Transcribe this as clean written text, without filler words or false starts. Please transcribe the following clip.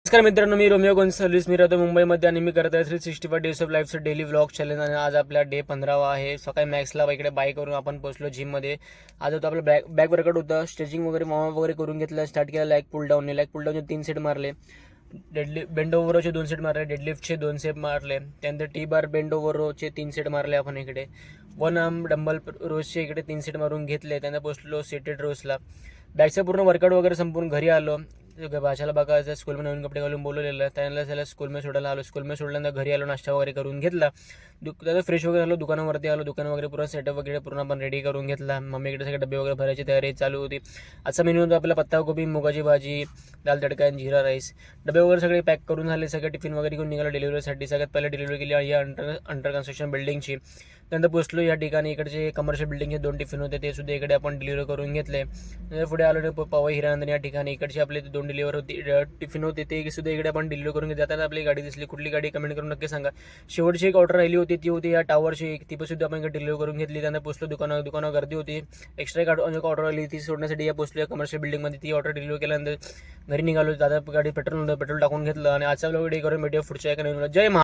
नमस्कार मित्रांनो, मी रोमिओ गोन्साल्विस. मी राहतो मुंबईमध्ये आणि मी करत आहे 365 डेज ऑफ लाईफचं डेली व्लॉग चॅलेंज. आणि आज आपला डे 15वा आहे. सकाळी मॅक्सला इकडे बाय करून आपण पोहोचलो जिममध्ये. आज होतं आपलं बॅक वर्कआउट होतं. स्ट्रेचिंग वगैरे वगैरे करून घेतलं. स्टार्ट केलं लॅग पुल डाऊनचे 3 सेट मारले. बेंड ओव्हरचे 2 सेट मारले. डेडलिफ्टचे 2 सेट मारले. त्यानंतर टी बार बेंड ओव्हरचे 3 सेट मारले आपण इकडे. वन आर्म डंबल रोजचे इकडे 3 सेट मारून घेतले. त्यानंतर पोहोचलो सेटेड रोजला. बॅकचं पूर्ण वर्कआउट वगैरे संपून घरी आलो. भाषाला बघायचं, स्कूलमध्ये नवीन कपडे घालून बोलवलेलं. त्याला स्कूलमध्ये सोडायला आलो. स्कूलमध्ये सोडल्यानंतर घरी आलो, नाश्ता वगैरे करून घेतला. त्याला फ्रेश वगैरे झालो. दुकानावरती आलो. दुकान वगैरे पूर्ण सेटअप वगैरे पूर्ण आपण रेडी करून घेतला. मम्मीकडे सगळे डबे वगैरे भरायची तयारी चालू होती. आजचा मेन्यू होता आपला पत्ताकोबी, मुगाची भाजी, दाल तडका आणि जिरा राईस. डबे वगैरे सगळे पॅक करून झाले. सगळे टिफिन वगैरे घेऊन निघालो डिलिव्हरीसाठी. सगळ्यात पहिला डिलिव्हरी केली या अंडर कन्स्ट्रक्शन बिल्डिंगची. त्यानंतर पोचलो या ठिकाणी. इकडचे कमर्शियल बिल्डिंगचे 2 टिफिन होते, ते सुद्धा इकडे आपण डिलिव्हर करून घेतले. पुढे आलो पवई हिरानंदन या ठिकाणी. इकडचे आपले 2 डिलिव्हर होती टिफिन होते, ते सुद्धा इकडे आपण डिलिव्हर करून घेतले. आता आपली गाडी दिसली, कुठली गाडी कमेंट करून नक्की सांगा. शेवटची एक ऑर्डर राहिली होती, ती होती या टावरची. ती पण सुद्धा आपण इकडे डिलिव्हर करून घेतली. त्यानंतर पोचलो दुकानावर गर्दी होती. एक्स्ट्रा एक ऑर्डर आली, ती सोडण्यासाठी या पोचलो या कमर्शियल बिल्डिंगमध्ये. ती ऑर्डर डिलिव्हर केल्यानंतर घरी निघालो. दादा गाडी पेट्रोल टाकून घेतलं. आणि आजचा व्लॉग करून भेटूया पुढच्या एका नवीन. जय